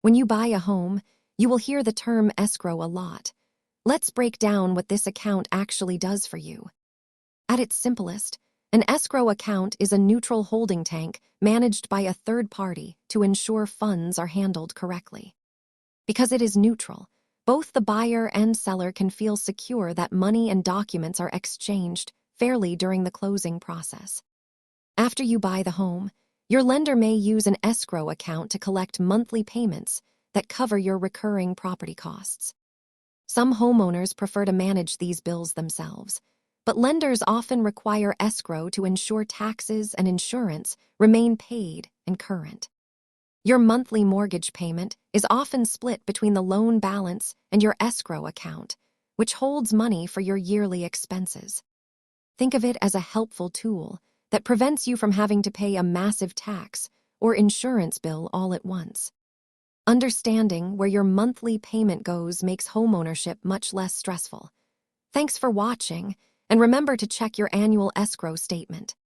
When you buy a home, you will hear the term escrow a lot. Let's break down what this account actually does for you. At its simplest, an escrow account is a neutral holding tank managed by a third party to ensure funds are handled correctly. Because it is neutral, both the buyer and seller can feel secure that money and documents are exchanged fairly during the closing process. After you buy the home, your lender may use an escrow account to collect monthly payments that cover your recurring property costs. Some homeowners prefer to manage these bills themselves, but lenders often require escrow to ensure taxes and insurance remain paid and current. Your monthly mortgage payment is often split between the loan balance and your escrow account, which holds money for your yearly expenses. Think of it as a helpful tool that prevents you from having to pay a massive tax or insurance bill all at once. Understanding where your monthly payment goes makes homeownership much less stressful. Thanks for watching, and remember to check your annual escrow statement.